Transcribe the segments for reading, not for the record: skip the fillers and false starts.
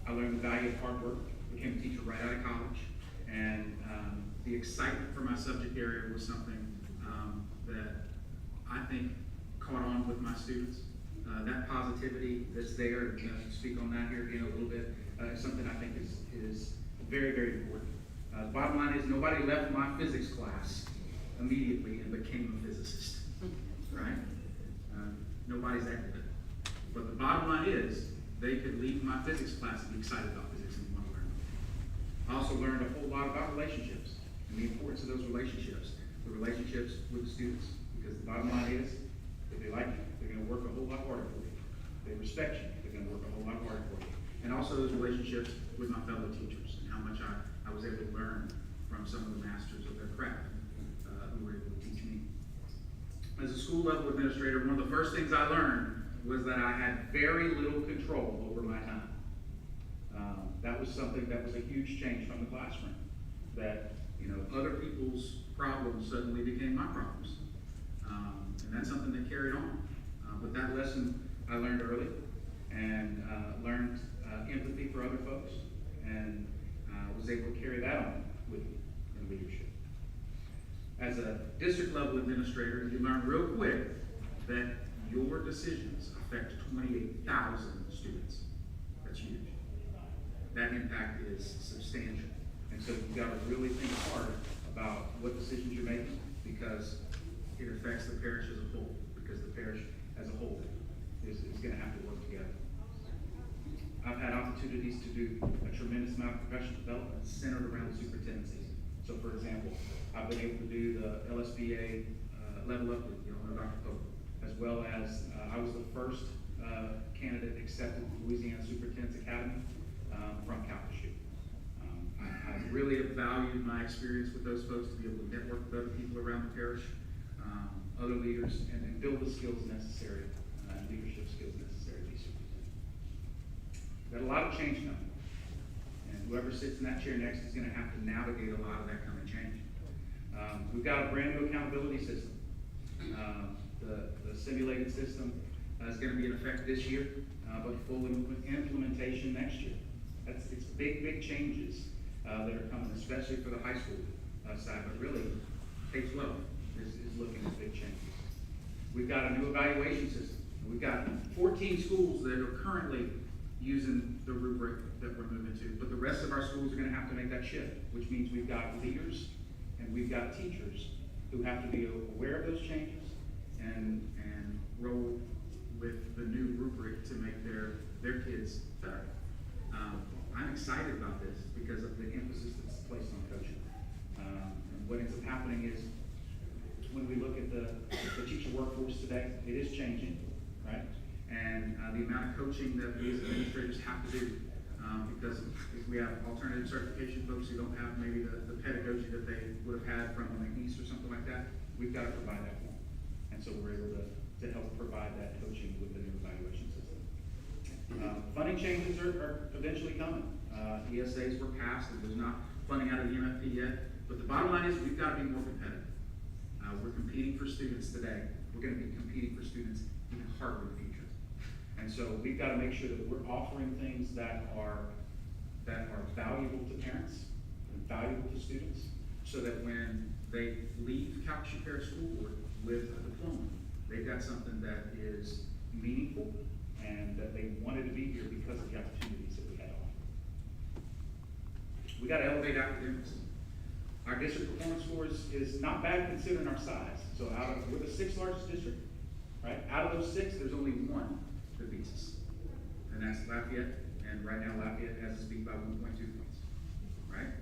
I learned the value of hard work, became a teacher right out of college, and the excitement for my subject area was something that I think caught on with my students. That positivity that's there, speak on that here again a little bit, is something I think is very, very important. The bottom line is nobody left my physics class immediately and became a physicist, right? Nobody's that good. But the bottom line is they could leave my physics class and be excited about physics and want to learn. I also learned a whole lot about relationships and the importance of those relationships, the relationships with the students. Because the bottom line is, if they like you, they're going to work a whole lot harder for you. If they respect you, they're going to work a whole lot harder for you. And also those relationships with my fellow teachers and how much I was able to learn from some of the masters of their craft who were able to teach me. As a school level administrator, one of the first things I learned was that I had very little control over my time. That was something that was a huge change from the classroom. That, other people's problems suddenly became my problems. And that's something that carried on. But that lesson I learned early, and learned empathy for other folks, and was able to carry that on with me in leadership. As a district level administrator, you learn real quick that your decisions affect 28,000 students. That's huge. That impact is substantial. And so you've got to really think hard about what decisions you're making, because it affects the parish as a whole, because the parish as a whole is going to have to work together. I've had opportunities to do a tremendous amount of professional development centered around the superintendencies. So for example, I've been able to do the LSBA Level Up with Dr. Pope, as well as I was the first candidate accepted to Louisiana Superintendent's Academy from Calcasieu. I really have valued my experience with those folks to be able to network with other people around the parish, other leaders, and build the skills necessary, leadership skills necessary to be superintendent. Got a lot of change coming, and whoever sits in that chair next is going to have to navigate a lot of that coming change. We've got a brand new accountability system. The simulated system is going to be in effect this year, but full implementation next year. It's big changes that are coming, especially for the high school side, but really K-12 is looking at big changes. We've got a new evaluation system. We've got 14 schools that are currently using the rubric that we're moving to, but the rest of our schools are going to have to make that shift, which means we've got leaders and we've got teachers who have to be aware of those changes and roll with the new rubric to make their kids better. I'm excited about this because of the emphasis that's placed on coaching. And what ends up happening is when we look at the teacher workforce today, it is changing, right? And the amount of coaching that we as administrators have to do, because if we have alternative certification folks who don't have maybe the pedagogy that they would have had from the East or something like that, we've got to provide that for them. And so we're able to help provide that coaching with the new evaluation system. Funding changes are eventually coming. ESAs were passed, and there's not funding out of the MFP yet. But the bottom line is we've got to be more competitive. We're competing for students today. We're going to be competing for students even harder in the future. And so we've got to make sure that we're offering things that are valuable to parents and valuable to students, so that when they leave Calcasieu Parish School Board with a diploma, they've got something that is meaningful and that they wanted to be here because of the opportunities that we had on. We got to elevate academics. Our district performance scores is not bad considering our size. So we're the 6th largest district, right? Out of those 6, there's only one that beats us, and that's Lafayette. And right now Lafayette has us beat by 1.2 points, right?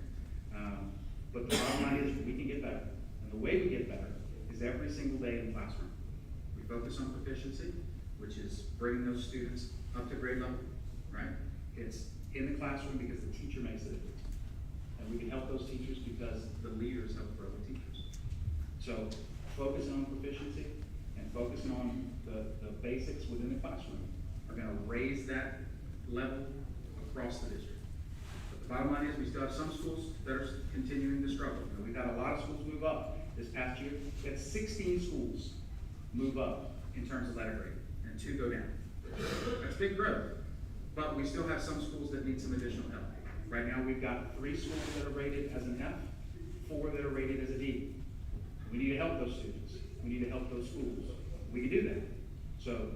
But the bottom line is we can get better. And the way we get better is every single day in the classroom. We focus on proficiency, which is bringing those students up to grade level, right? It's in the classroom because the teacher makes a difference. And we can help those teachers because the leaders help grow the teachers. So focusing on proficiency and focusing on the basics within the classroom are going to raise that level across the district. But the bottom line is we still have some schools that are continuing to struggle. And we've had a lot of schools move up this past year. We had 16 schools move up in terms of letter grade, and 2 go down. That's big growth. But we still have some schools that need some additional help. Right now, we've got 3 schools that are rated as an F, 4 that are rated as a D. We need to help those students. We need to help those schools. We can do that. So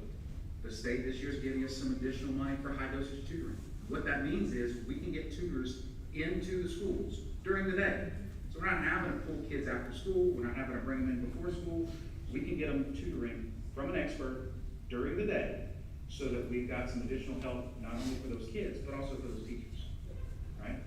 the state this year is giving us some additional money for high dosage tutoring. What that means is we can get tutors into the schools during the day. So we're not having to pull kids after school. We're not having to bring them in before school. We can get them tutoring from an expert during the day so that we've got some additional help, not only for those kids, but also for those teachers, right?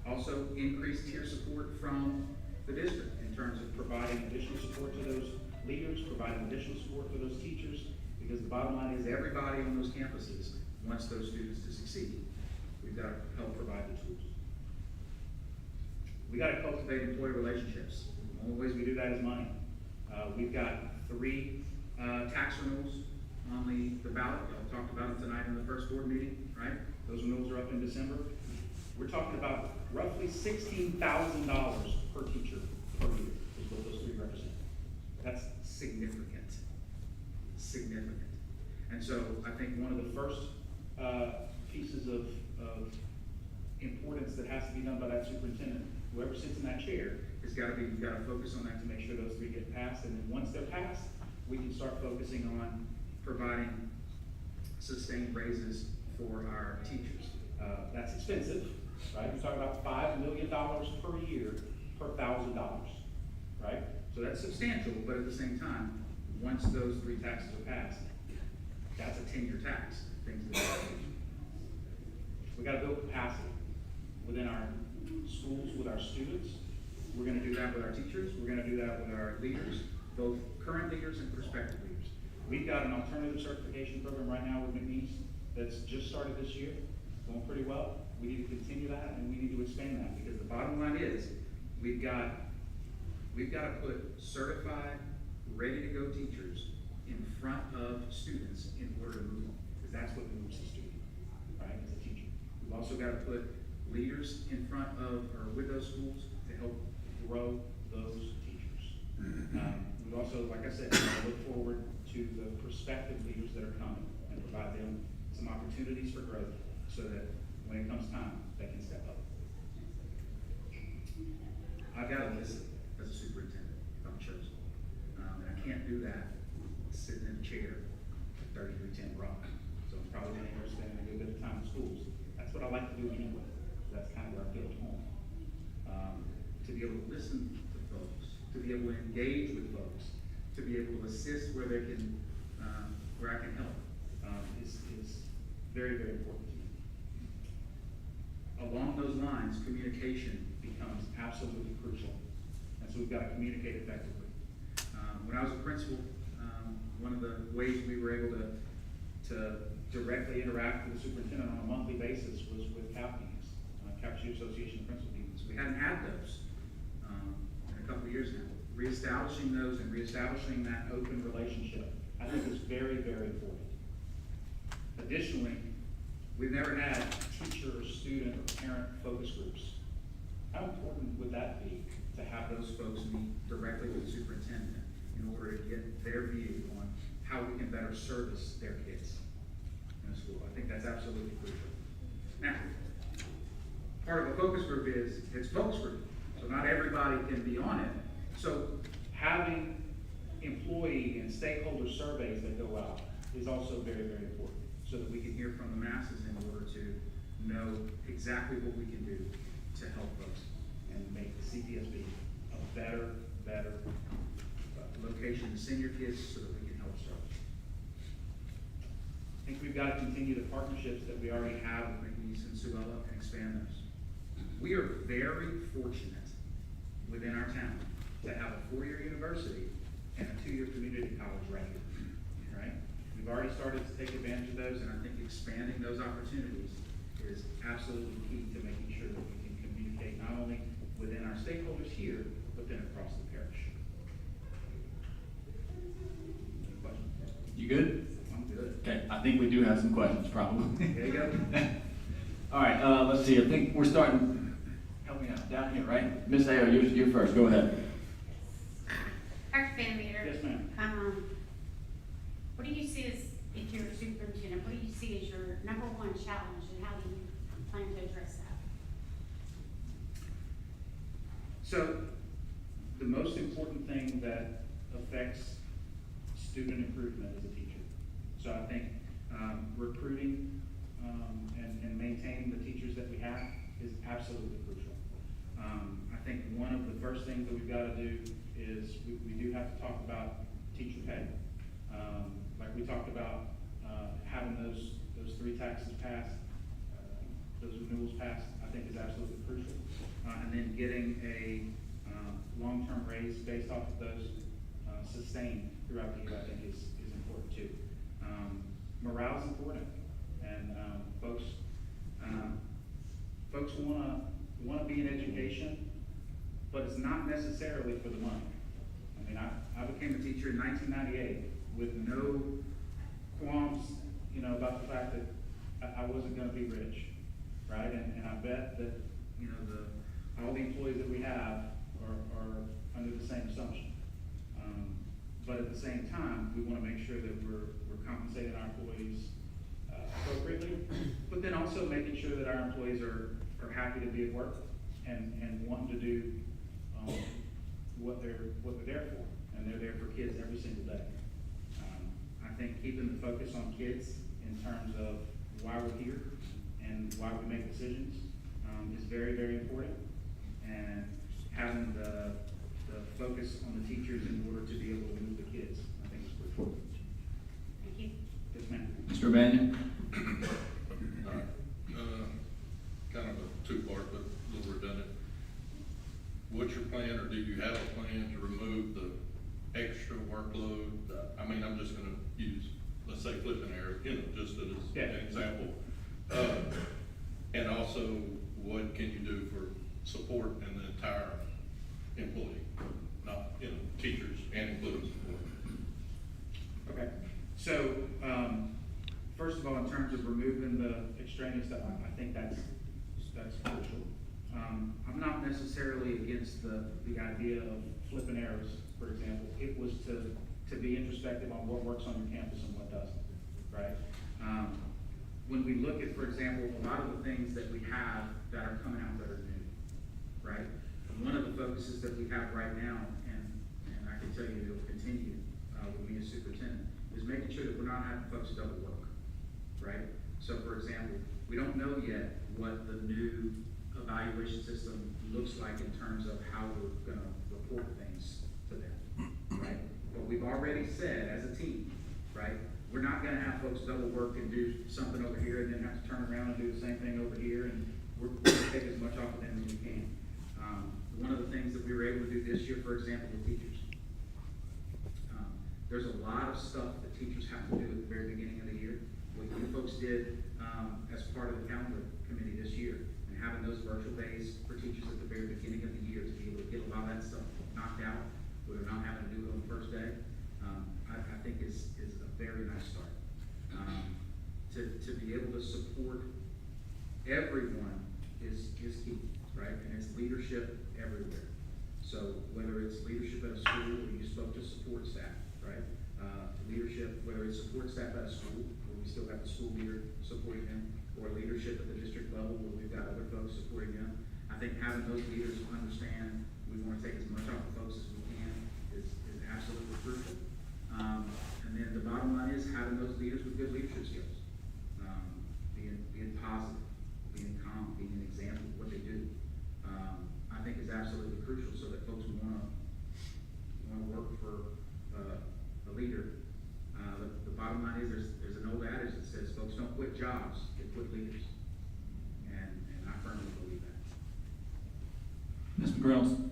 Also, increased tier support from the district in terms of providing additional support to those leaders, providing additional support for those teachers, because the bottom line is everybody on those campuses wants those students to succeed. We've got to help provide the tools. We got to cultivate employee relationships. The only ways we do that is money. We've got 3 tax renewals on the ballot. Y'all talked about them tonight in the first board meeting, right? Those renewals are up in December. We're talking about roughly $16,000 per teacher per year is what those 3 represent. That's significant. Significant. And so I think one of the first pieces of importance that has to be done by that superintendent, whoever sits in that chair, has got to be, we've got to focus on that to make sure those 3 get passed. And then once they're passed, we can start focusing on providing sustained raises for our teachers. That's expensive, right? We're talking about $5 million per year per $1,000, right? So that's substantial, but at the same time, once those 3 taxes are passed, that's a 10-year tax. Things that we got to build capacity within our schools with our students. We're going to do that with our teachers. We're going to do that with our leaders, both current leaders and prospective leaders. We've got an alternative certification program right now with McNeese that's just started this year, going pretty well. We need to continue that, and we need to expand that, because the bottom line is we've got to put certified, ready-to-go teachers in front of students in order to move them, because that's what moves the student, right, as a teacher. We've also got to put leaders in front of, or with those schools to help grow those teachers. We also, like I said, look forward to the prospective leaders that are coming and provide them some opportunities for growth so that when it comes time, they can step up. I've got to listen as a superintendent if I'm chosen. And I can't do that sitting in a chair at 3310 Rock. So I'm probably going to end up spending a good bit of time in schools. That's what I like to do anyway. That's kind of where I feel at home. To be able to listen to folks, to be able to engage with folks, to be able to assist where they can, where I can help, is very, very important to me. Along those lines, communication becomes absolutely crucial, and so we've got to communicate effectively. When I was a principal, one of the ways we were able to directly interact with the superintendent on a monthly basis was with CAP meetings, Cafeteria Association of Principal meetings. We hadn't had those in a couple of years now. Reestablishing those and reestablishing that open relationship, I think, is very, very important. Additionally, we've never had teacher or student or parent focus groups. How important would that be to have those folks meet directly with the superintendent in order to get their view on how we can better service their kids in the school? I think that's absolutely crucial. Now, part of a focus group is it's focus group, so not everybody can be on it. So having employee and stakeholder surveys that go out is also very, very important, so that we can hear from the masses in order to know exactly what we can do to help folks and make the CPSB a better location to send your kids so that we can help serve. I think we've got to continue the partnerships that we already have with McNeese and Suella and expand those. We are very fortunate within our town to have a 4-year university and a 2-year community college right here, right? We've already started to take advantage of those, and I think expanding those opportunities is absolutely key to making sure that we can communicate not only within our stakeholders here, but then across the parish. Any questions? You good? I'm good. Okay, I think we do have some questions, probably. There you go. All right, let's see. I think we're starting. Help me out down here, right? Miss Ayo, you're first. Go ahead. Dr. Van Metre. Yes, ma'am. What do you see as, if you're a superintendent, what do you see as your number one challenge, and how do you plan to address that? So, the most important thing that affects student improvement is a teacher. So I think recruiting and maintaining the teachers that we have is absolutely crucial. I think one of the first things that we've got to do is we do have to talk about teacher pay. Like we talked about, having those three taxes passed, those renewals passed, I think is absolutely crucial. And then getting a long-term raise based off of those sustained throughout the year, I think is important too. Morale is important, and folks wanna be in education, but it's not necessarily for the money. I mean, I became a teacher in 1998 with no qualms, about the fact that I wasn't gonna be rich, right? And I bet that, all the employees that we have are under the same assumption. But at the same time, we wanna make sure that we're compensating our employees appropriately, but then also making sure that our employees are happy to be at work and wanting to do what they're there for, and they're there for kids every single day. I think keeping the focus on kids in terms of why we're here and why we make decisions is very, very important, and having the focus on the teachers in order to be able to move the kids, I think is crucial. Thank you. Yes, ma'am. Mr. O'Banion? All right, kind of a two-part, but a little redundant. What's your plan, or do you have a plan to remove the extra workload? I'm just gonna use, let's say flipping error, just as an example. And also, what can you do for support in the entire employee, not, teachers and including support? Okay, so, first of all, in terms of removing the extraneous stuff, I think that's crucial. I'm not necessarily against the idea of flipping arrows, for example. It was to be introspective on what works on your campus and what doesn't, right? When we look at, for example, a lot of the things that we have that are coming out that are new, right? And one of the focuses that we have right now, and I can tell you it'll continue with me as superintendent, is making sure that we're not having folks double work, right? So for example, we don't know yet what the new evaluation system looks like in terms of how we're gonna report things to them, right? But we've already said as a team, right, we're not gonna have folks double work and do something over here and then have to turn around and do the same thing over here, and we're gonna take as much off of them as we can. One of the things that we were able to do this year, for example, with teachers, there's a lot of stuff that teachers have to do at the very beginning of the year. What you folks did as part of the calendar committee this year, and having those virtual days for teachers at the very beginning of the year to be able to get a lot of that stuff knocked out, where they're not having to do it on the first day, I think is a very nice start. To be able to support everyone is key, right? And it's leadership everywhere. So whether it's leadership at a school, or you spoke to support staff, right? Leadership, whether it's support staff at a school, where we still have the school leader supporting them, or leadership at the district level, where we've got other folks supporting them. I think having those leaders understand we want to take as much off the folks as we can is absolutely crucial. And then the bottom line is having those leaders with good leadership skills, being positive, being calm, being an example of what they do. I think is absolutely crucial, so that folks wanna work for a leader. The bottom line is there's an old adage that says folks don't quit jobs, they quit leaders, and I firmly believe that. Ms. McGrills?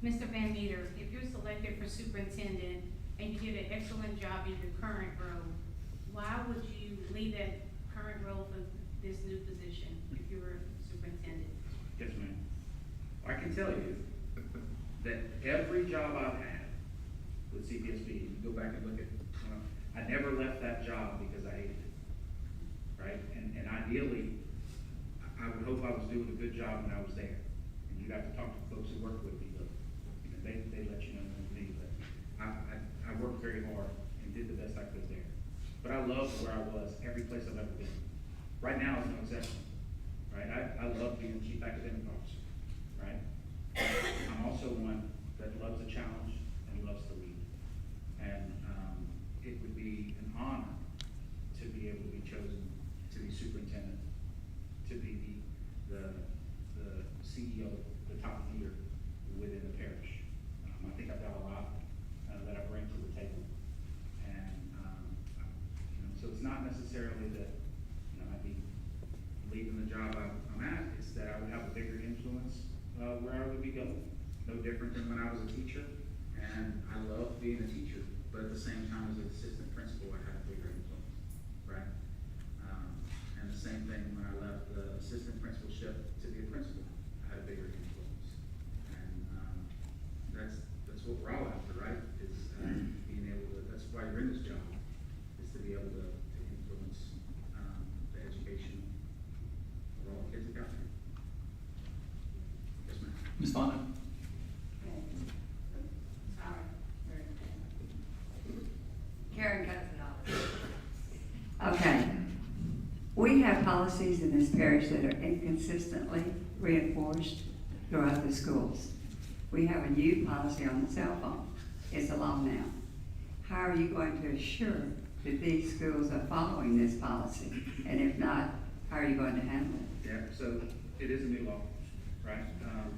Mr. Van Meter, if you're selected for superintendent and you did an excellent job in your current role, why would you leave that current role for this new position if you were superintendent? Yes, ma'am. I can tell you that every job I've had with CPSB, you go back and look at, I never left that job because I hated it, right? And ideally, I would hope I was doing a good job when I was there. And you'd have to talk to the folks who work with me, but they let you know than me. But I worked very hard and did the best I could there. but I love where I was every place I've ever been. Right now is no exception, right? I love being chief academic officer, right? I'm also one that loves a challenge and loves to lead. And it would be an honor to be able to be chosen to be superintendent, to be the CEO, the top leader within the parish. I think I've got a lot that I bring to the table. And, so it's not necessarily that, I'd be leaving the job I'm at, it's that I would have a bigger influence where I would be going. No different than when I was a teacher, and I love being a teacher, but at the same time as an assistant principal, I had a bigger influence, right? And the same thing when I left the assistant principalship to be a principal, I had a bigger influence. And that's what we're all after, right? Is being able to, that's why you're in this job, is to be able to influence the education of all the kids that got here. Yes, ma'am. Ms. Fonda? Karen Cousin. Okay. We have policies in this parish that are inconsistently reinforced throughout the schools. We have a new policy on the cell phone. It's a law now. How are you going to assure that these schools are following this policy? And if not, how are you going to handle it? Yeah, so it is a new law, right?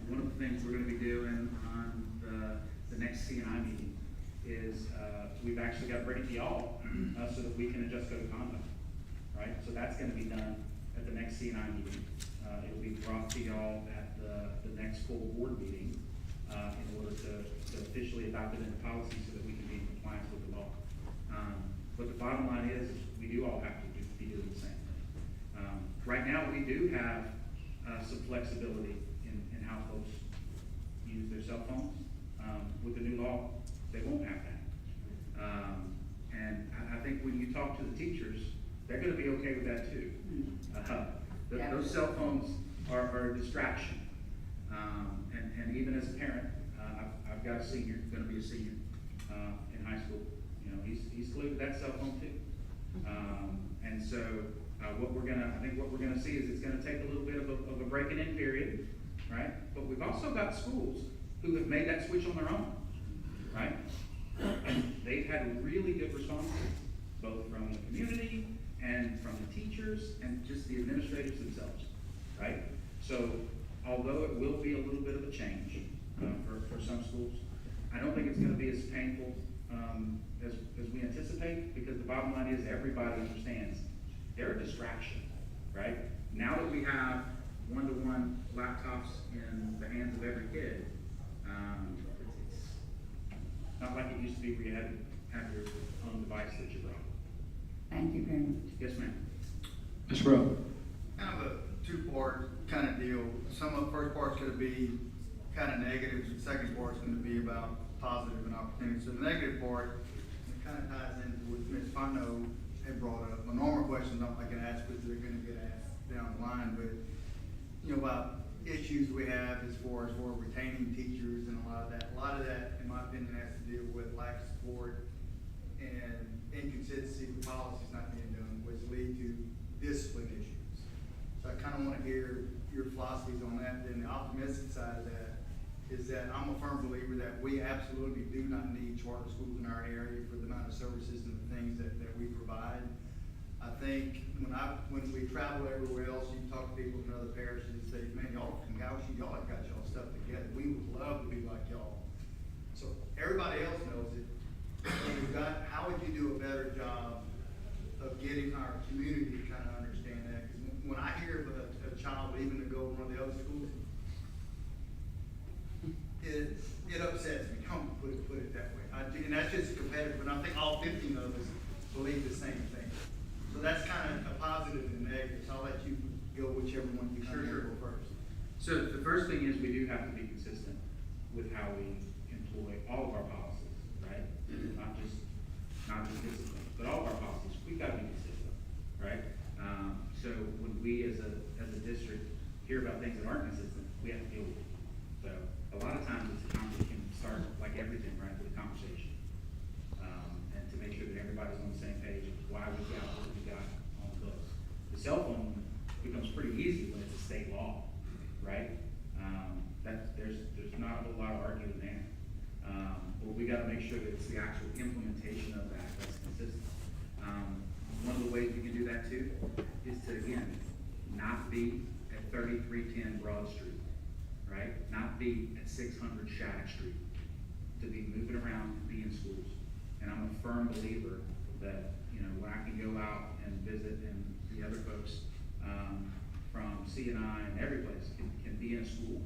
One of the things we're gonna be doing on the next CNI meeting is, we've actually got to bring it to y'all, so that we can adjust code of conduct, right? So that's gonna be done at the next CNI meeting. It'll be brought to y'all at the next full board meeting, in order to officially adopt it into policy so that we can be in compliance with the law. But the bottom line is we do all have to be doing the same thing. Right now, we do have some flexibility in how folks use their cell phones. With the new law, they won't have that. And I think when you talk to the teachers, they're gonna be okay with that too. Yeah. Those cell phones are a distraction. And even as a parent, I've got a senior, gonna be a senior, in high school. He's glued to that cell phone too. And so, I think what we're gonna see is it's gonna take a little bit of a breaking in period, right? But we've also got schools who have made that switch on their own, right? And they've had really good responses, both from the community and from the teachers and just the administrators themselves, right? So, although it will be a little bit of a change for some schools, I don't think it's gonna be as painful as we anticipate, because the bottom line is everybody understands they're a distraction, right? Now that we have one-to-one laptops in the hands of every kid, it's not like it used to be where you had to have your own device that you brought. Thank you very much. Yes, ma'am. Ms. Rowe? Kind of a two-part kind of deal. Some of the first part's gonna be kind of negative, the second part's gonna be about positive and opportunity. So the negative part, it kind of ties into what Ms. Fondo had brought up. My normal questions I'm not gonna ask, because they're gonna get asked down the line, but, about issues we have as far as we're retaining teachers and a lot of that. A lot of that, in my opinion, has to deal with lack of support and inconsistency with policies not being done, which lead to discipline issues. So I kind of want to hear your philosophies on that. Then the optimistic side of that is that I'm a firm believer that we absolutely do not need charter schools in our area for the amount of services and the things that we provide. I think when we travel everywhere else, you talk to people in other parishes and say, man, y'all from Gauchi, y'all have got y'all stuff together. We would love to be like y'all. So everybody else knows it. How would you do a better job of getting our community to kind of understand that? Because when I hear of a child leaving to go to one of the other schools, it upsets me. Come put it that way. And that's just competitive, and I think all 15 of us believe the same thing. So that's kind of a positive and negative. So I'll let you go whichever one you kind of go first. So the first thing is we do have to be consistent with how we employ all of our policies, right? Not just discipline, but all of our policies. We've got to be consistent, right? So when we as a district hear about things that aren't consistent, we have to deal with it. So a lot of times it can start like everything, right, with a conversation. And to make sure that everybody's on the same page of why we got what we got on the books. The cell phone becomes pretty easy when it's a state law, right? There's not a whole lot of arguing there. But we gotta make sure that it's the actual implementation of that that's consistent. One of the ways we can do that too is to, again, not be at 3310 Broad Street, right? Not be at 600 Shattuck Street, to be moving around and be in schools. And I'm a firm believer that, you know, when I can go out and visit and the other folks, from C&I and every place can be in a school,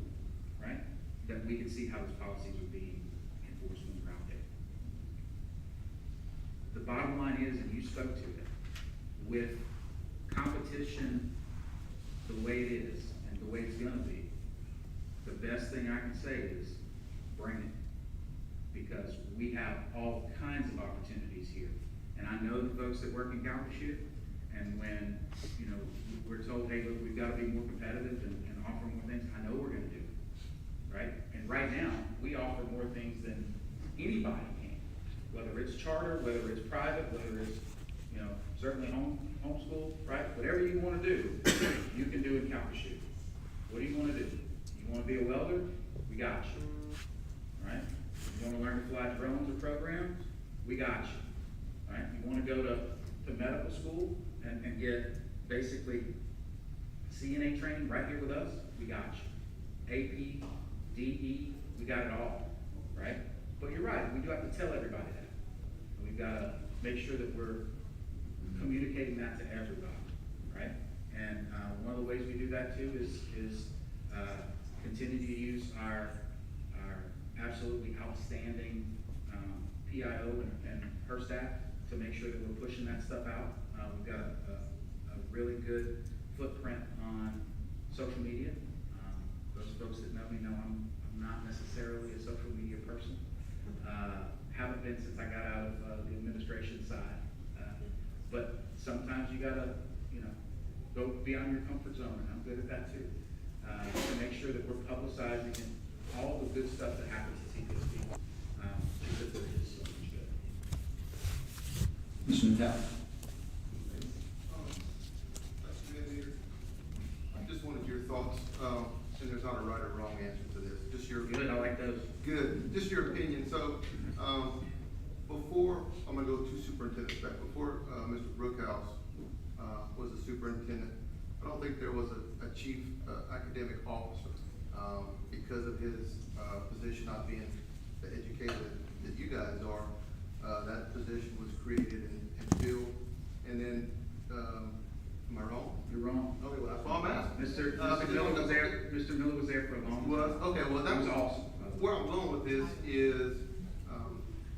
right? That we can see how those policies are being enforced when they're out there. The bottom line is, and you spoke to it, with competition the way it is and the way it's gonna be, the best thing I can say is bring it. Because we have all kinds of opportunities here. And I know the folks that work in Calcasieu, and when, you know, we're told, hey, look, we've gotta be more competitive and offer more things, I know we're gonna do it, right? And right now, we offer more things than anybody can, whether it's charter, whether it's private, whether it's, you know, certainly homeschool, right? Whatever you wanna do, you can do in Calcasieu. What do you wanna do? You wanna be a welder? We got you, right? You wanna learn to fly drones or programs? We got you, right? You wanna go to medical school and get basically CNA training right here with us? We got you. AP, DE, we got it all, right? But you're right, we do have to tell everybody that. And we've gotta make sure that we're communicating that to everybody, right? And, one of the ways we do that too is continue to use our absolutely outstanding, PIO and her staff to make sure that we're pushing that stuff out. We've got a really good footprint on social media. Those folks that know me know I'm not necessarily a social media person. Haven't been since I got out of the administration side. But sometimes you gotta, you know, go beyond your comfort zone, and I'm good at that too. To make sure that we're publicizing all the good stuff that happens at CPSB. Because there is so much good. Mr. Natal. I just wanted your thoughts, and there's not a right or wrong answer to this, just your. Good, I like those. Good, just your opinion. So, before, I'm gonna go to superintendent back, before, Mr. Brookhouse, was a superintendent, I don't think there was a chief, academic officer, because of his, position not being the educator that you guys are. That position was created and filled, and then, am I wrong? You're wrong. Okay, well, that's all I'm asking. Mr. Miller was there, Mr. Miller was there for a long time. Okay, well, that He was awesome. Where I'm going with this is,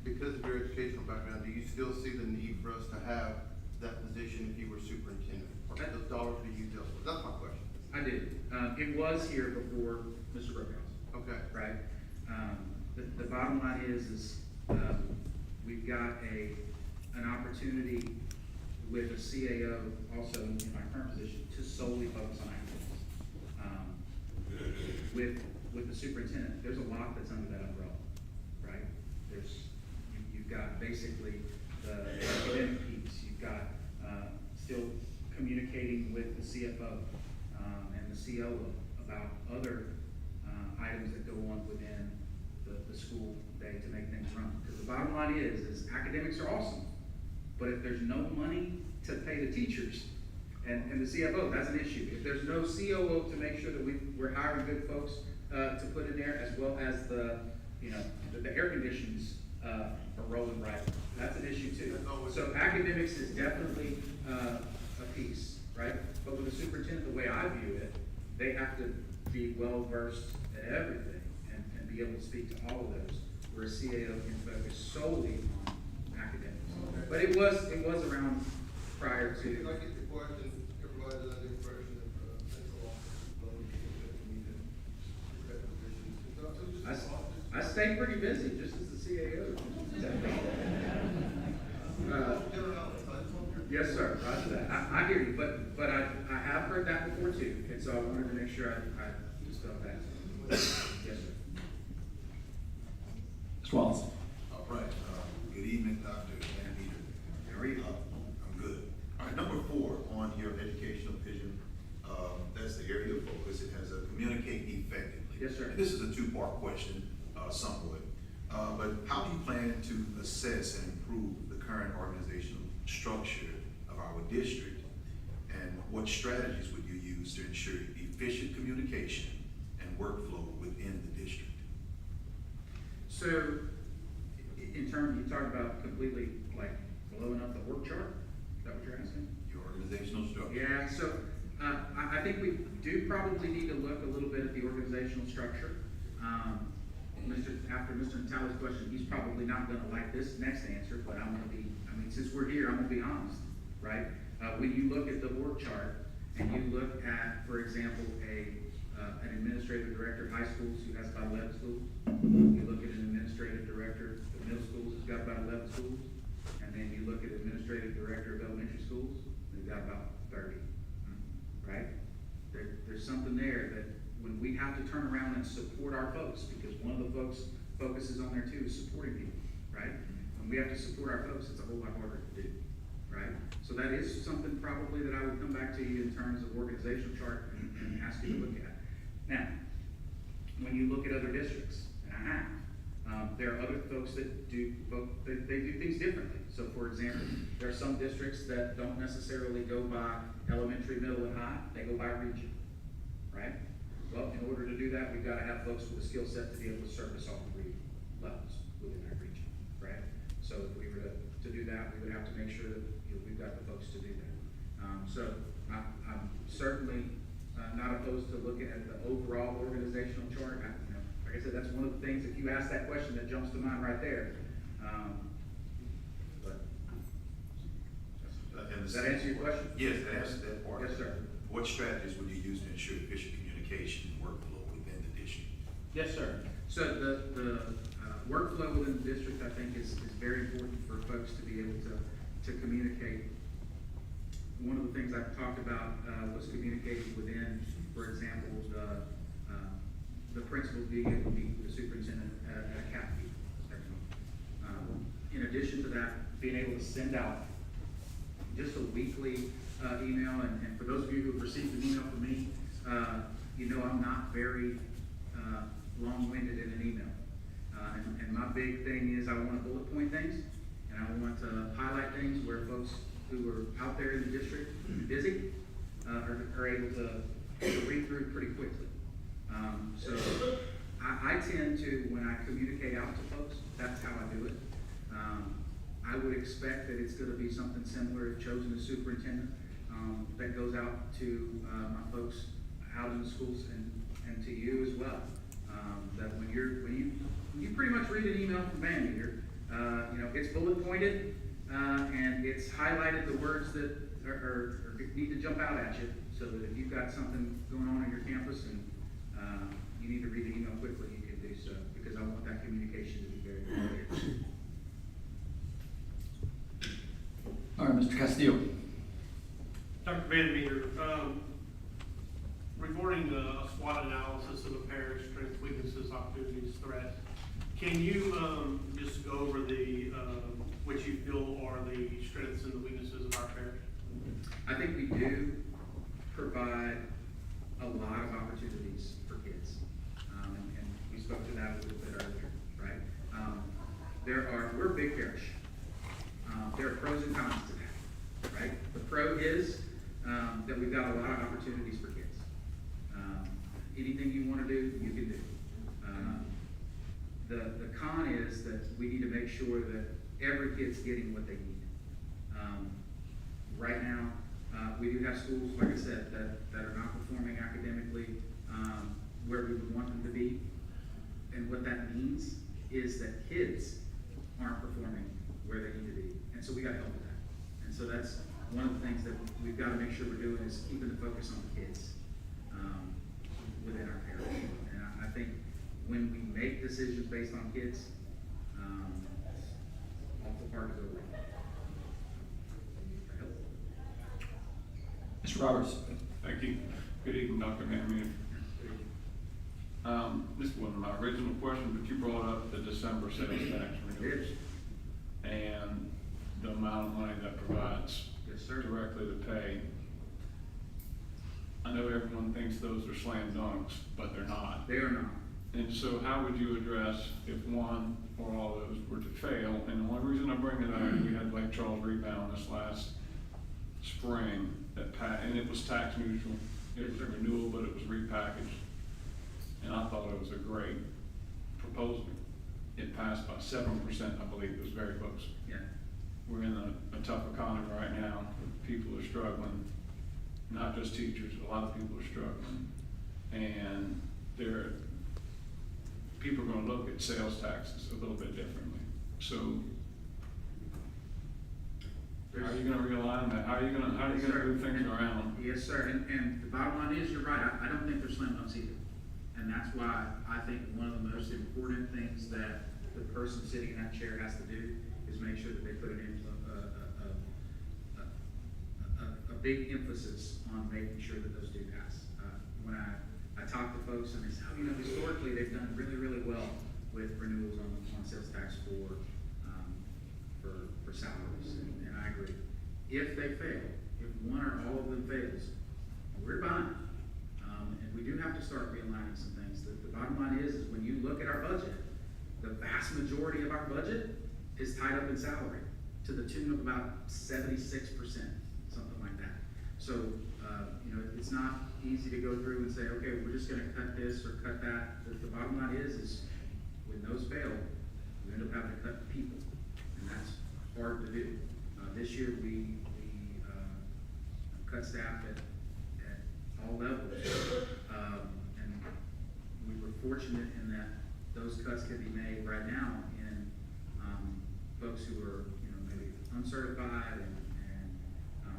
because of your educational background, do you still see the need for us to have that position if you were superintendent? Or those dollars be used elsewhere? That's my question. I did. It was here before Mr. Brookhouse. Okay. Right? The bottom line is, we've got an opportunity with a CAO also in my current position to solely focus on academics. With the superintendent, there's a lot that's under that umbrella, right? You've got basically the academic piece, you've got, still communicating with the CFO, and the COO about other, items that go on within the school day to make things run. Because the bottom line is academics are awesome, but if there's no money to pay the teachers and the CFO, that's an issue. If there's no COO to make sure that we're hiring good folks, to put in there, as well as the air conditions, are rolling right, that's an issue too. So academics is definitely, a piece, right? But with the superintendent, the way I view it, they have to be well versed at everything and be able to speak to all of those, where a CAO can focus solely on academics. But it was around prior to. I get the question, everybody does the impression that, central office is I stay pretty busy, just as the CAO. Yes, sir, roger that. I hear you, but I have heard that before too, and so I wanted to make sure I dispel that. Yes, sir. Mr. Wallace. All right, good evening, Dr. Van Metre. How are you? I'm good. choice. It has a communicate effectively. Yes, sir. And this is a two-part question, somewhat. But how do you plan to assess and improve the current organizational structure of our district? And what strategies would you use to ensure efficient communication and workflow within the district? So, in terms, you talked about completely, like, blowing up the org chart? Is that what you're asking? Your organizational structure? Yeah, so, I think we do probably need to look a little bit at the organizational structure. After Mr. Natale's question, he's probably not gonna like this next answer, but I'm gonna be, I mean, since we're here, I'm gonna be honest, right? When you look at the org chart, and you look at, for example, an administrative director of high schools who has about 11 schools, you look at an administrative director of middle schools who's got about 11 schools, and then you look at administrative director of elementary schools, who's got about 30, right? There's something there that when we have to turn around and support our folks, because one of the focuses on there too is supporting people, right? When we have to support our folks, it's a whole lot harder to do, right? So that is something probably that I would come back to you in terms of organizational chart and ask you to look at. Now, when you look at other districts, and I have, there are other folks that do they do things differently. So for example, there are some districts that don't necessarily go by elementary, middle, and high, they go by region, right? Well, in order to do that, we've got to have folks with a skill set to be able to service all three levels within that region, right? So if we were to do that, we would have to make sure that we've got the folks to do that. So I'm certainly not opposed to looking at the overall organizational chart. Like I said, that's one of the things, if you ask that question, that jumps to mind right there. But does that answer your question? Yes, that answers that part. Yes, sir. What strategies would you use to ensure efficient communication and workflow within the district? Yes, sir. So the workflow within the district, I think, is very important for folks to be able to communicate. One of the things I've talked about was communicating within, for example, the principal being able to meet with the superintendent at a CAP meeting. In addition to that, being able to send out just a weekly email, and for those of you who have received an email from me, you know I'm not very long-winded in an email. And my big thing is I want to bullet point things, and I want to highlight things where folks who are out there in the district busy are able to read through pretty quickly. So I tend to, when I communicate out to folks, that's how I do it. I would expect that it's going to be something similar, chosen as superintendent, that goes out to my folks out in the schools and to you as well. That when you pretty much read an email from Van Metre, it's bullet pointed and it's highlighted the words that are need to jump out at you, so that if you've got something going on your campus and you need to read the email quickly, you can do so, because I want that communication to be very clear. All right, Mr. Castillo. Dr. Van Metre, regarding a SWOT analysis of the parish, strengths, weaknesses, opportunities, threats, can you just go over the what you feel are the strengths and the weaknesses of our parish? I think we do provide a lot of opportunities for kids, and we spoke to that a little bit earlier, right? We're a big parish. There are pros and cons to that, right? The pro is that we've got a lot of opportunities for kids. Anything you want to do, you can do. The con is that we need to make sure that every kid's getting what they need. Right now, we do have schools, like I said, that are not performing academically where we would want them to be. And what that means is that kids aren't performing where they need to be. And so we got to help with that. And so that's one of the things that we've got to make sure we're doing, is keeping the focus on the kids within our parish. And I think when we make decisions based on kids, awful part to go with. Mr. Roberts. Thank you. Good evening, Dr. Van Metre. This wasn't my original question, but you brought up the December sales tax renewals and the amount of money that provides Yes, sir. directly to pay. I know everyone thinks those are slam dunks, but they're not. They are not. And so how would you address if one or all of those were to fail? And the only reason I bring it up, we had Lake Charles rebound this last spring and it was tax neutral. It was a renewal, but it was repackaged. And I thought it was a great proposal. It passed by 7%, I believe. It was very close. Yeah. We're in a tough economy right now. People are struggling, not just teachers, a lot of people are struggling. And people are gonna look at sales taxes a little bit differently. So how are you gonna realign that? How are you gonna move things around? Yes, sir, and the bottom line is, you're right, I don't think they're slam dunks either. And that's why I think one of the most important things that the person sitting in that chair has to do is make sure that they put an a big emphasis on making sure that those do pass. When I talk to folks and they say, oh, you know, historically, they've done really, really well with renewals on sales tax for salaries, and I agree. If they fail, if one or all of them fails, we're behind. And we do have to start realigning some things. The bottom line is when you look at our budget, the vast majority of our budget is tied up in salary to the tune of about 76%, something like that. So, you know, it's not easy to go through and say, okay, we're just gonna cut this or cut that. The bottom line is when those fail, we end up having to cut people, and that's hard to do. This year, we cut staff at all levels. And we were fortunate in that those cuts can be made right now in folks who are, you know, maybe uncertified and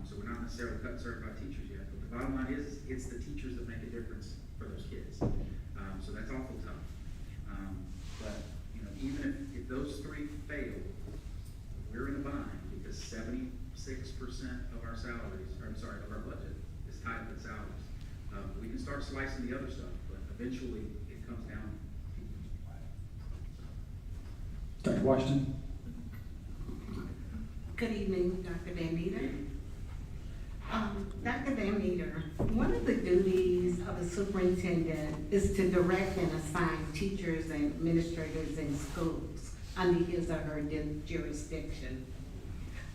so we're not necessarily cutting certified teachers yet. But the bottom line is, it's the teachers that make a difference for those kids. So that's awful tough. But, you know, even if those three fail, we're in a bind because 76% of our salaries, or I'm sorry, of our budget is tied to salaries. We can start slicing the other stuff, but eventually it comes down to people. Dr. Washington? Good evening, Dr. Van Meter. Dr. Van Meter, one of the duties of a superintendent is to direct and assign teachers and administrators in schools under his or her jurisdiction.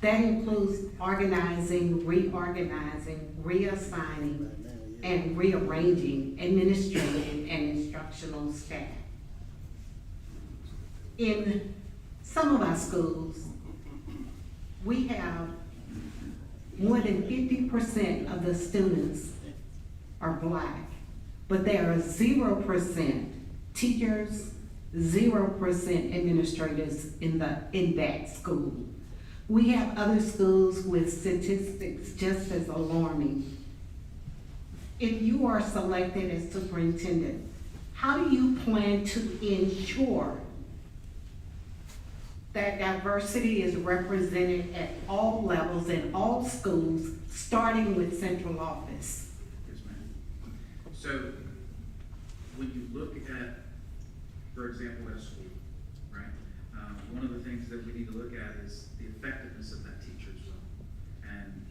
That includes organizing, reorganizing, reassigning, and rearranging administrative and instructional staff. In some of our schools, we have more than 50% of the students are Black, but there are 0% teachers, 0% administrators in that school. We have other schools with statistics just as alarming. If you are selected as superintendent, how do you plan to ensure that diversity is represented at all levels in all schools, starting with central office? Yes, ma'am. So when you look at, for example, at a school, right? One of the things that we need to look at is the effectiveness of that teacher as well. And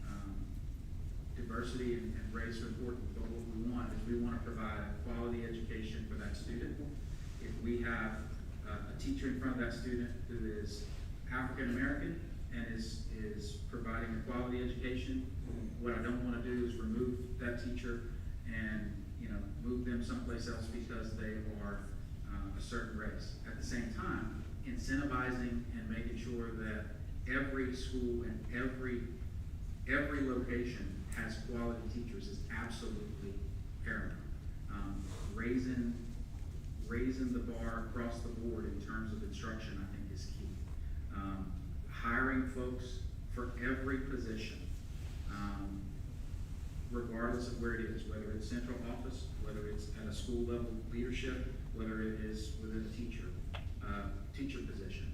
diversity and race are important, but what we want is we want to provide a quality education for that student. If we have a teacher in front of that student who is African American and is providing a quality education, what I don't want to do is remove that teacher and, you know, move them someplace else because they are a certain race. At the same time, incentivizing and making sure that every school and every location has quality teachers is absolutely paramount. Raising the bar across the board in terms of instruction, I think, is key. Hiring folks for every position, regardless of where it is, whether it's central office, whether it's at a school level leadership, whether it is within a teacher position,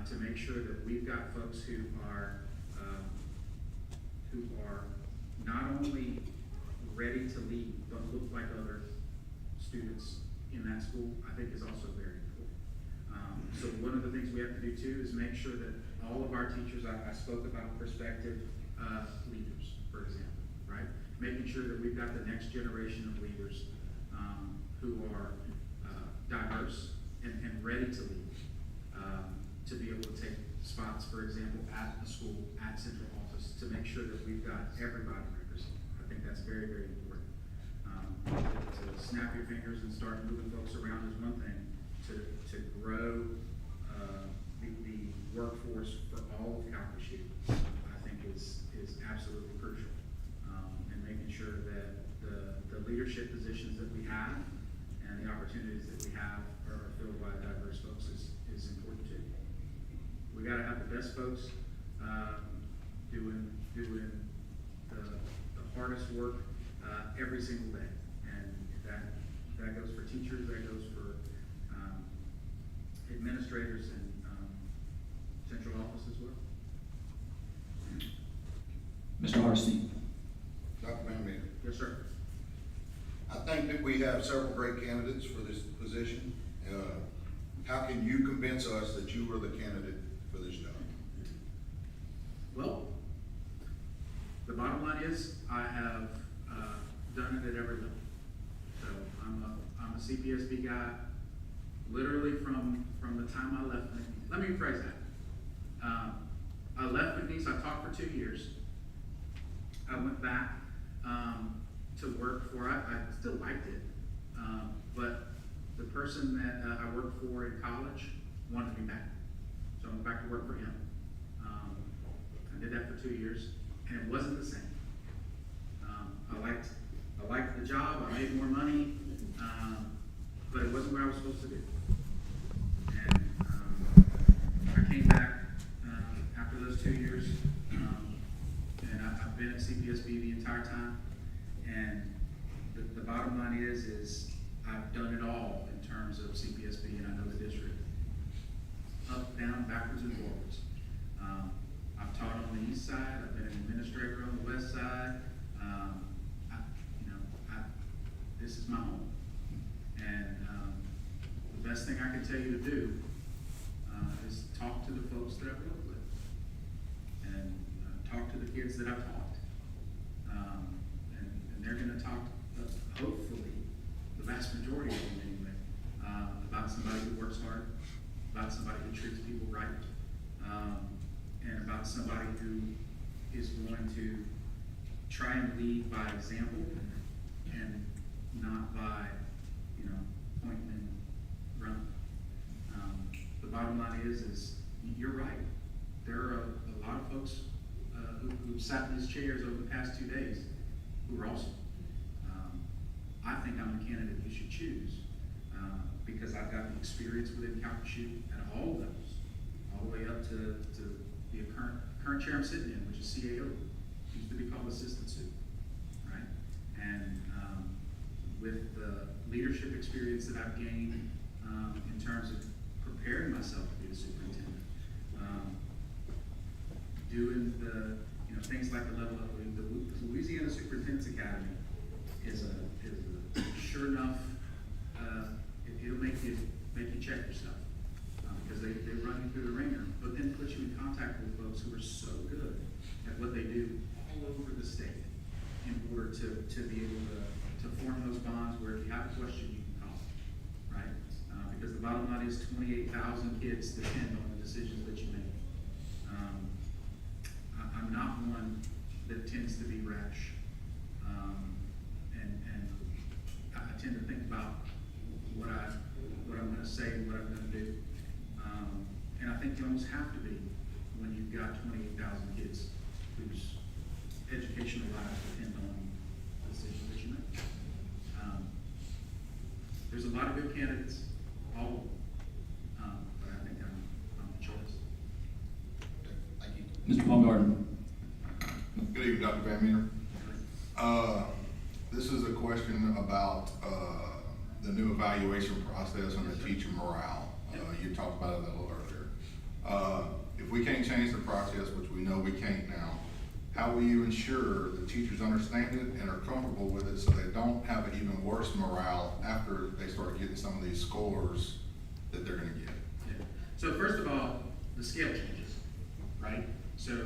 to make sure that we've got folks who are not only ready to lead, but look like other students in that school, I think is also very important. So one of the things we have to do too is make sure that all of our teachers, I spoke about prospective leaders, for example, right? making sure that we've got the next generation of leaders who are diverse and ready to lead, to be able to take spots, for example, at the school, at central office, to make sure that we've got everybody represented. I think that's very, very important. To snap your fingers and start moving folks around is one thing. To grow the workforce for all of Calcasieu, I think is absolutely crucial. And making sure that the leadership positions that we have and the opportunities that we have are filled by diverse folks is important too. We gotta have the best folks doing the hardest work every single day. And that goes for teachers, that goes for administrators and central office as well. Mr. Hardesty. Dr. Van Meter, Yes, sir. I think that we have several great candidates for this position. How can you convince us that you are the candidate for this job? Well, the bottom line is I have done it at every level. So I'm a CPSB guy, literally from the time I left. Let me rephrase that. I left McNeese. I taught for 2 years. I went back to work for. I still liked it, but the person that I worked for in college wanted me back, so I went back to work for him. I did that for 2 years, and it wasn't the same. I liked the job. I made more money, but it wasn't what I was supposed to do. And I came back after those 2 years, and I've been at CPSB the entire time. And the bottom line is I've done it all in terms of CPSB, and I know the district, up, down, backwards, and forwards. I've taught on the east side. I've been an administrator on the west side. This is my home, and the best thing I can tell you to do is talk to the folks that I've worked with, and talk to the kids that I've taught, and they're going to talk, hopefully, the vast majority of them anyway, about somebody who works hard, about somebody who treats people right, and about somebody who is going to try and lead by example and not by, pointing and running. The bottom line is you're right. There are a lot of folks who've sat in these chairs over the past 2 days who are awesome. I think I'm the candidate you should choose because I've got the experience within Calcasieu at all levels, all the way up to the current chair I'm sitting in, which is CAO. Used to be called assistant sup, right? And with the leadership experience that I've gained in terms of preparing myself to be the superintendent, doing the things like the level up. The Louisiana Superintendent's Academy is a sure enough. It'll make you check yourself because they run you through the ringer, but then put you in contact with folks who are so good at what they do all over the state in order to be able to form those bonds where if you have a question, you can call, right? Because the bottom line is 28,000 kids depend on the decisions that you make. I'm not one that tends to be rash, and I tend to think about what I'm going to say and what I'm going to do, and I think you almost have to be when you've got 28,000 kids whose educational lives depend on the decisions that you make. There's a lot of good candidates, all of them, but I think I'm the choice. Thank you. Mr. Baumgarten. Good evening, Dr. Van Meter. This is a question about the new evaluation process and the teacher morale. You talked about it a little earlier. If we can't change the process, which we know we can't now, how will you ensure the teachers understand it and are comfortable with it so they don't have an even worse morale after they start getting some of these scores that they're gonna get? Yeah. So first of all, the scale changes, right? So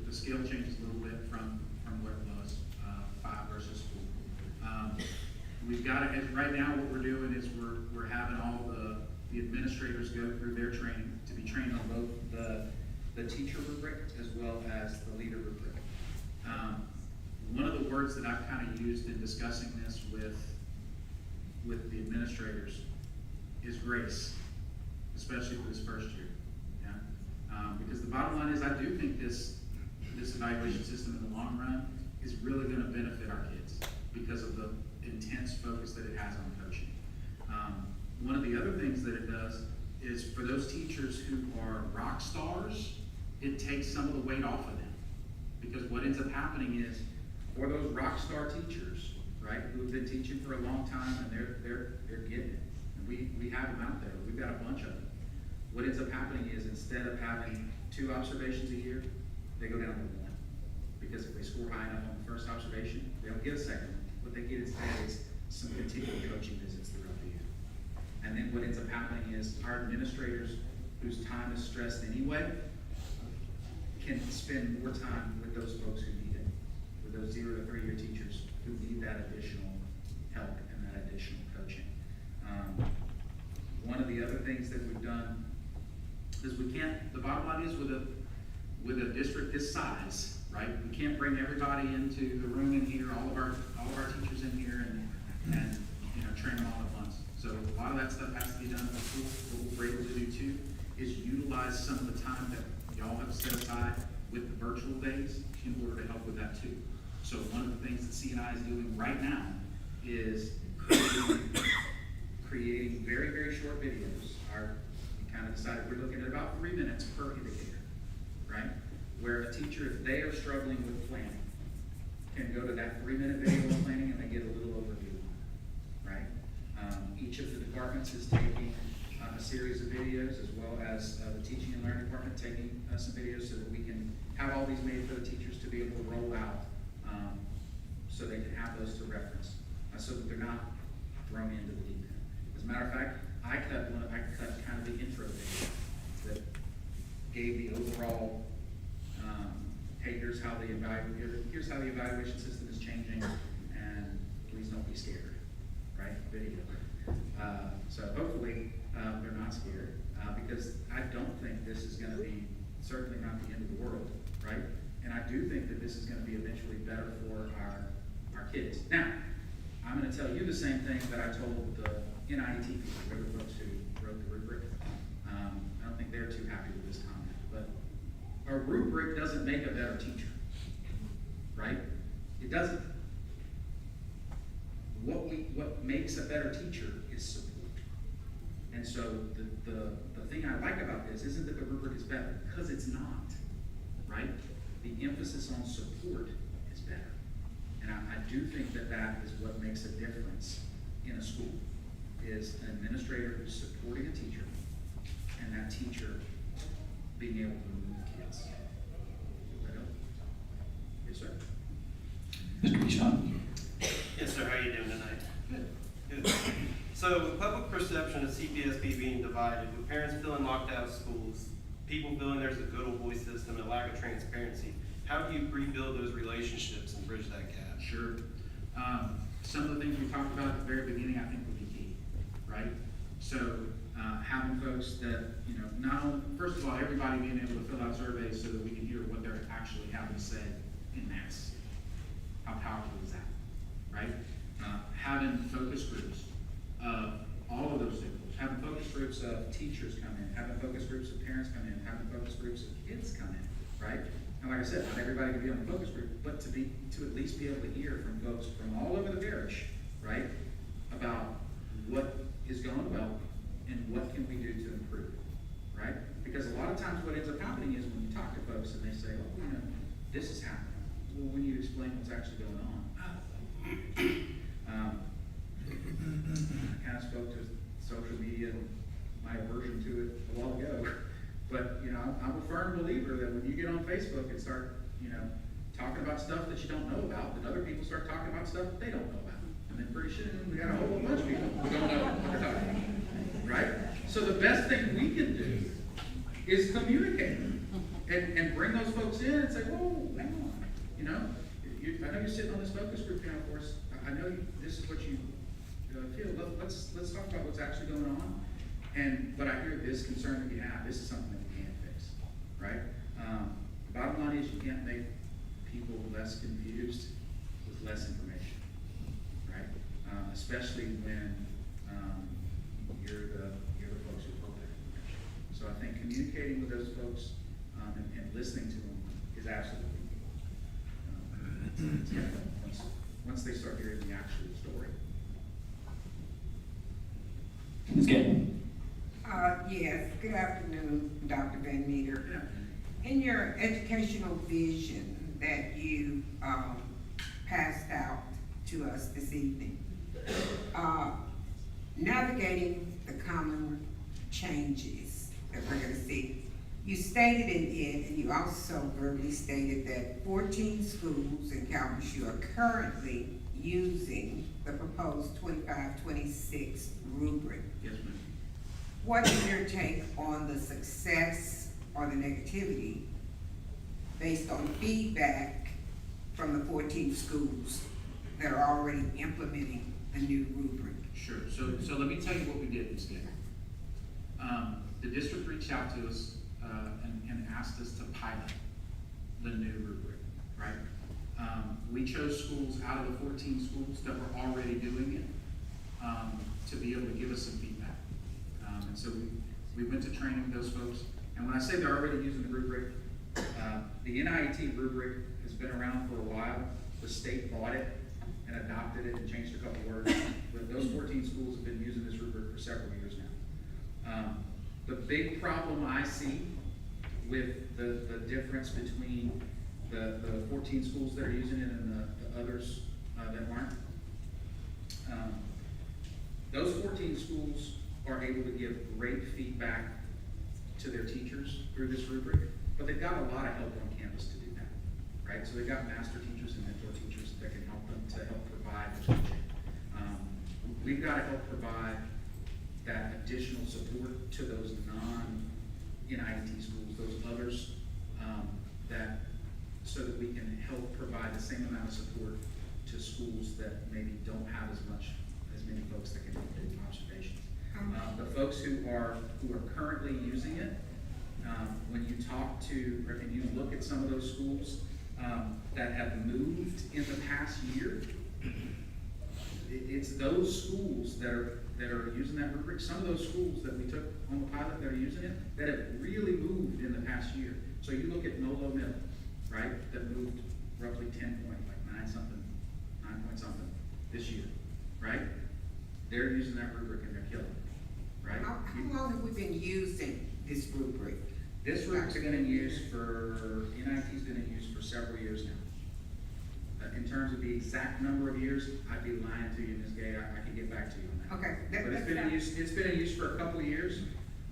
the scale changes a little bit from what it was. we've got to, right now, what we're doing is we're having all the administrators go through their training to be trained on both the teacher rubric as well as the leader rubric. One of the words that I've kind of used in discussing this with the administrators is grace, especially for this first year. Yeah? Because the bottom line is, I do think this evaluation system in the long run is really going to benefit our kids because of the intense focus that it has on coaching. One of the other things that it does is for those teachers who are rock stars, it takes some of the weight off of them. Because what ends up happening is, for those rock star teachers, right, who have been teaching for a long time and they're getting it. And we have them out there. We've got a bunch of them. What ends up happening is, instead of having 2 observations a year, they go down to 1. Because if they score high enough on the first observation, they don't get a second one. What they get instead is some continual coaching visits throughout the year. And then what ends up happening is, our administrators, whose time is stressed anyway, can spend more time with those folks who need it, with those 0 to 3 year teachers who need that additional help and that additional coaching. One of the other things that we've done is the bottom line is, with a district this size, right, we can't bring everybody into the room in here, all of our teachers in here and train them all at once. So a lot of that stuff has to be done at the school. What we're able to do too is utilize some of the time that y'all have set aside with the virtual days in order to help with that too. So one of the things that C&I is doing right now is creating very, very short videos. We kind of decided we're looking at about 3 minutes per indicator, right? Where a teacher, if they are struggling with planning, can go to that 3-minute video on planning and they get a little overview on it, right? Each of the departments is taking a series of videos, as well as the teaching and learning department taking some videos, so that we can have all these made for the teachers to be able to roll out, so they can have those to reference, so that they're not thrown into the deep end. As a matter of fact, I cut kind of the intro video that gave the overall, hey, here's how the evaluation system is changing, and please don't be scared, right? Video. So hopefully they're not scared, because I don't think this is going to be, certainly not the end of the world, right? And I do think that this is going to be eventually better for our kids. Now, I'm going to tell you the same thing that I told the NIET people, the folks who wrote the rubric. I don't think they're too happy with this comment, but a rubric doesn't make a better teacher, right? It doesn't. What makes a better teacher is support. And so the thing I like about this isn't that the rubric is better, because it's not, right? The emphasis on support is better. And I do think that is what makes a difference in a school, is an administrator who's supporting a teacher, and that teacher being able to move kids. Yes, sir. Mr. Bishop? Yes, sir. How are you doing tonight? Good. So, with public perception of CPSB being divided, with parents feeling locked out of schools, people feeling there's a good old boy system and lack of transparency, how do you rebuild those relationships and bridge that gap? Sure. Some of the things we talked about at the very beginning, I think, would be key, right? So having folks that, not only, first of all, everybody being able to fill out surveys so that we can hear what they're actually having to say in mass. How powerful is that, right? Having focus groups of all of those things, having focus groups of teachers come in, having focus groups of parents come in, having focus groups of kids come in, right? And like I said, not everybody can be on the focus group, but to at least be able to hear from folks from all over the parish, right, about what is going well and what can we do to improve, right? Because a lot of times what ends up happening is when you talk to folks and they say, oh, this is happening. Well, when you explain what's actually going on, I kind of spoke to social media and my aversion to it a while ago. But, I'm a firm believer that when you get on Facebook and start, talking about stuff that you don't know about, then other people start talking about stuff that they don't know about. And then pretty soon we got a whole bunch of people who don't know what they're talking about, right? So the best thing we can do is communicate and bring those folks in and say, whoa, hang on. I know you're sitting on this focus group now, of course. I know this is what you let's talk about what's actually going on. But I hear this concern that you have, this is something that we can't fix, right? Bottom line is you can't make people less confused with less information, right? Especially when, you're the folks who hold that information. So I think communicating with those folks, and listening to them is absolutely key. Once they start hearing the actual story. Ms. Gannon? Yes, good afternoon, Dr. Van Meter. In your educational vision that you passed out to us this evening, navigating the common changes that we're gonna see, you stated in it, and you also verbally stated that 14 schools in Kalamazoo are currently using the proposed 25-26 rubric. Yes, ma'am. What is your take on the success or the negativity based on feedback from the 14 schools that are already implementing the new rubric? Sure, so let me tell you what we did this game. The district reached out to us, and asked us to pilot the new rubric, right? We chose schools out of the 14 schools that were already doing it, to be able to give us some feedback. And so we went to training with those folks, and when I say they're already using the rubric, the NIET rubric has been around for a while. The state bought it and adopted it and changed a couple words, but those 14 schools have been using this rubric for several years now. The big problem I see with the difference between the 14 schools that are using it and the others that aren't, those 14 schools are able to give great feedback to their teachers through this rubric, but they've got a lot of help on campus to do that, right? So they've got master teachers and mentor teachers that can help them to help provide the teaching. We've got to help provide that additional support to those non-NIET schools, those others, so that we can help provide the same amount of support to schools that maybe don't have as many folks that can help do observations. The folks who are currently using it, when you talk to, or when you look at some of those schools that have moved in the past year, it's those schools that are using that rubric. Some of those schools that we took on the pilot that are using it, that have really moved in the past year. So you look at Nolo Middle, right, that moved roughly 10 point, like 9 point something this year, right? They're using that rubric and they're killing it, right? How long have we been using this rubric? This rubric's been used for, NIT's been used for several years now. In terms of the exact number of years, I'd be lying to you, Ms. Gay, I can get back to you on that. Okay. But it's been in use for a couple of years,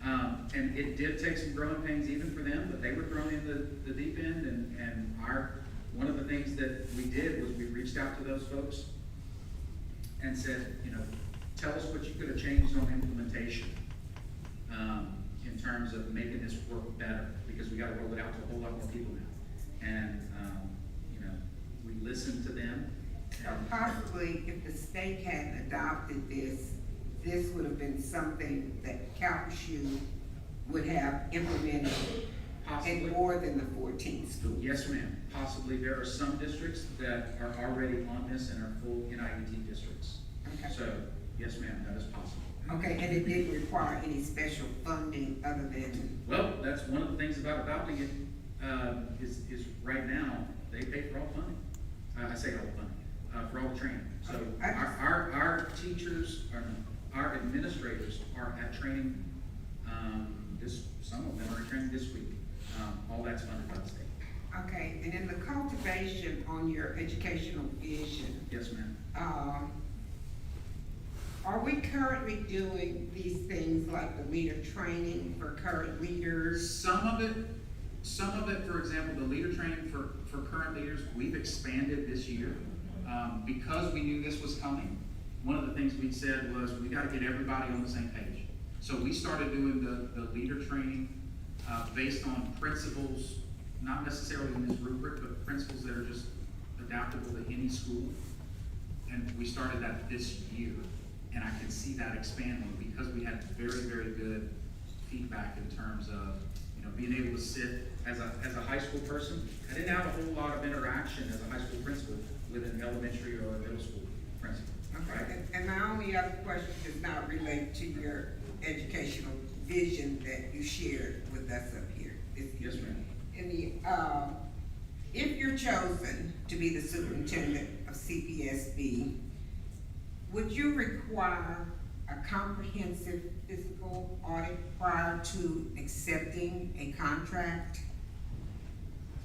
and it did take some growing pains even for them, but they were thrown in the deep end, and one of the things that we did was we reached out to those folks and said, tell us what you could have changed on implementation, in terms of making this work better, because we gotta roll it out to a whole lot more people now. And, we listened to them. So possibly if the state hadn't adopted this would have been something that Calcasieu would have implemented Possibly. in more than the 14 schools. Yes, ma'am. Possibly. There are some districts that are already on this and are full NIET districts. Okay. So, yes, ma'am, that is possible. Okay, and it didn't require any special funding other than, Well, that's one of the things about adopting it, is right now, they pay for all funding. I say all funding, for all the training. So our teachers, our administrators are at training, some of them are at training this week. All that's funded by the state. okay, and in the cultivation on your educational vision, Yes, ma'am. are we currently doing these things like the leader training for current leaders? Some of it, for example, the leader training for current leaders, we've expanded this year. Because we knew this was coming, one of the things we said was, we gotta get everybody on the same page. So we started doing the leader training, based on principles, not necessarily in this rubric, but principles that are just adaptable to any school. And we started that this year. And I can see that expanding because we had very, very good feedback in terms of, you know, being able to sit as a high school person. I didn't have a whole lot of interaction as a high school principal with an elementary or a middle school principal, right? Okay, and my only other question does not relate to your educational vision that you shared with us up here. Yes, ma'am. In the, if you're chosen to be the superintendent of CPSB, would you require a comprehensive physical audit prior to accepting a contract?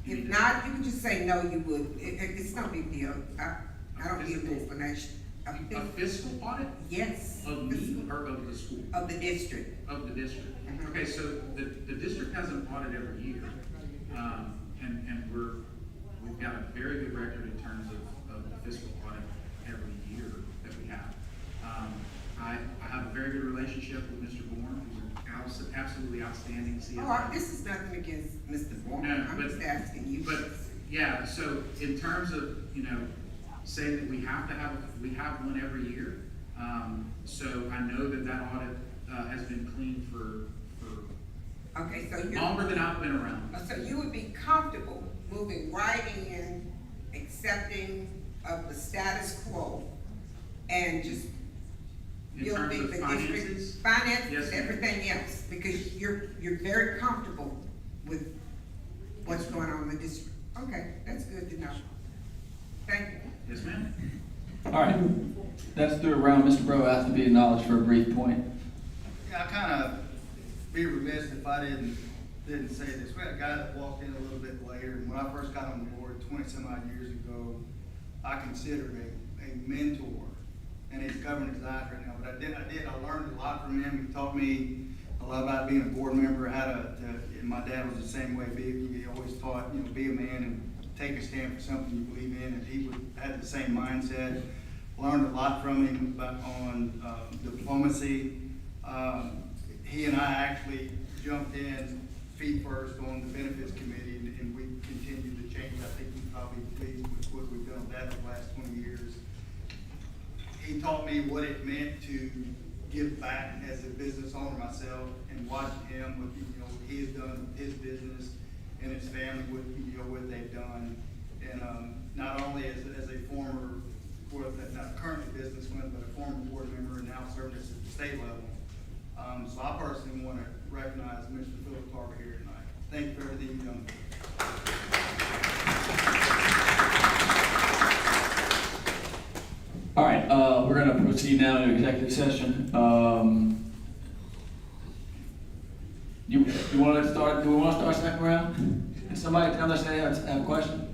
If not, you can just say, no, you would. It's no big deal. I don't need an explanation. A fiscal audit? Yes. Of me or of the school? Of the district. Of the district. Mhm. Okay, so the district has an audit every year. And we've got a very good record in terms of the fiscal audit every year that we have. I have a very good relationship with Mr. Bourne, who's an absolutely outstanding CFO. Oh, this is nothing against Mr. Bourne. No, I'm but- just asking you. But, yeah, so in terms of, you know, saying that we have one every year, so I know that audit, has been clean for Okay, so you're. longer than I've been around. So you would be comfortable moving right in, accepting of the status quo, and just In terms building of the finances? district, finances, Yes, ma'am. everything else, because you're very comfortable with what's going on in the district. Okay, that's good to know. Thank you. Yes, ma'am. All right, that's the round. Mr. Bro asked to be acknowledged for a brief point. Yeah, I kind of be remiss if I didn't say this. We had a guy that walked in a little bit later, and when I first got on board 20-some-odd years ago, I considered a mentor, and he's covering his eyes right now. But I learned a lot from him. He taught me a lot about being a board member, how to and my dad was the same way. He always taught, you know, be a man and take a stand for something you believe in, and he had the same mindset. Learned a lot from him on diplomacy. He and I actually jumped in feet first on the benefits committee, and we continued to change. I think he's probably pleased with what we've done with that in the last 20 years. He taught me what it meant to give back as a business owner myself, and watching him, what, you know, he has done with his business and his family, what they've done. And not only as a former, not currently businessman, but a former board member and now serving at the state level. So I personally want to recognize Mr. Philip Tarver here tonight. Thank you for everything you've done. All right, we're gonna proceed now to executive session. You want to start? Do we want to start second round? Is somebody tell us they have a question?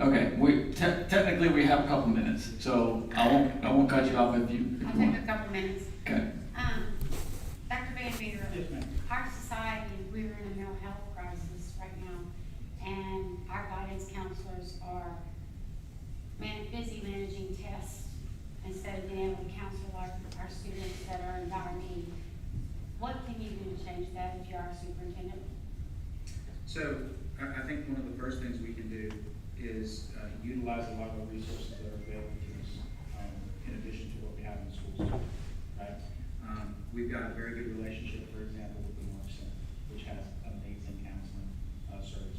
Okay, technically we have a couple minutes, so I won't cut you off if you I'll want. take a couple minutes. Okay. Dr. Van Meter. Yes, ma'am. Our society, we're in a mental health crisis right now, and our guidance counselors are busy managing tests instead of being able to counsel our students that are in dire need. What can you do to change that if you're our superintendent? So I think one of the first things we can do is utilize a lot of the resources that are available to us, in addition to what we have in the schools, right? We've got a very good relationship, for example, with the Metre Center, which has amazing counseling services.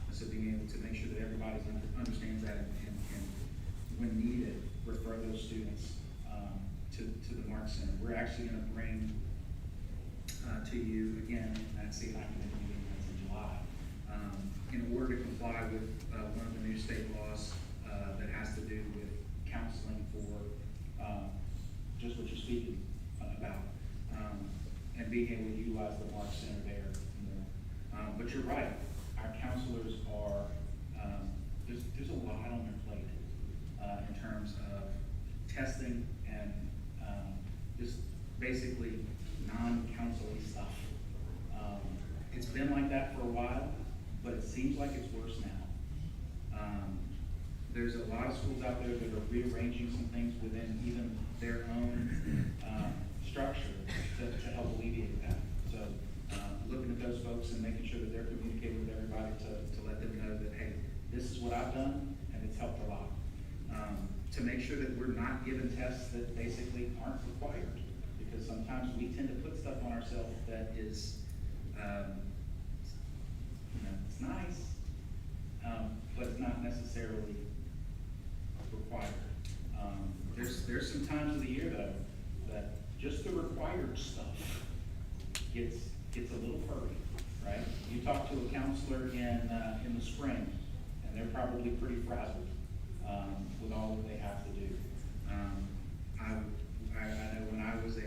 And so being able to make sure that everybody understands that and when needed, refer those students to the Metre Center. We're actually going to bring to you again, that's the academic meeting that's in July, in order to comply with one of the new state laws that has to do with counseling for just what you're speaking about, and being able to utilize the Metre Center there more. But you're right, our counselors are, there's a lot on their plate in terms of testing and just basically non-counseling stuff. It's been like that for a while, but it seems like it's worse now. There's a lot of schools out there that are rearranging some things within even their own structure to help alleviate that. So looking at those folks and making sure that they're communicating with everybody to let them know that, hey, this is what I've done, and it's helped a lot. To make sure that we're not given tests that basically aren't required. Because sometimes we tend to put stuff on ourselves that is, it's nice, but it's not necessarily required. There's some times of the year though, that just the required stuff gets a little furry, right? You talk to a counselor in the spring, and they're probably pretty frazzled, with all that they have to do. I know when I was a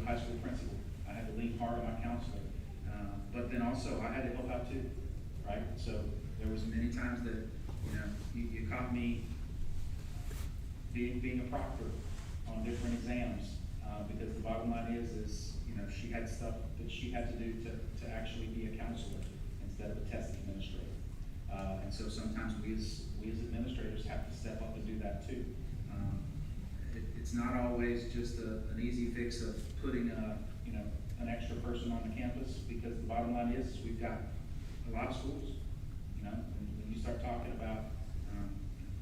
high school principal, I had to lean hard on my counselor, but then also I had to help out too, right? So there was many times that, you caught me being a proctor on different exams, because the bottom line is, she had stuff that she had to do to actually be a counselor instead of a test administrator. And so sometimes we as administrators have to step up and do that too. It's not always just an easy fix of putting an extra person on the campus, because the bottom line is we've got a lot of schools, and when you start talking about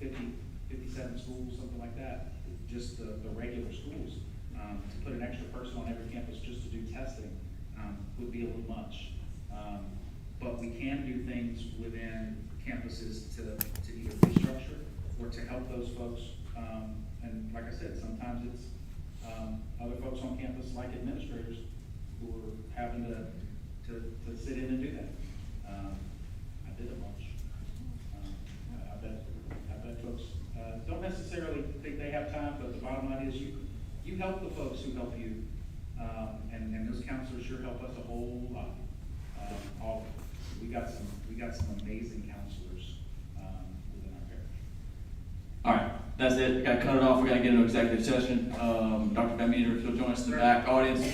57 schools, something like that, just the regular schools, to put an extra person on every campus just to do testing would be a little much. But we can do things within campuses to either restructure or to help those folks. And like I said, sometimes it's other folks on campus, like administrators, who are having to sit in and do that. I did a bunch. I bet folks don't necessarily think they have time, but the bottom line is you help the folks who help you, and those counselors sure help us a whole lot. All of them. We got some amazing counselors within our parish. All right, that's it. Got to cut it off. We got to get into executive session. Dr. Van Meter, if you'll join us in the back audience.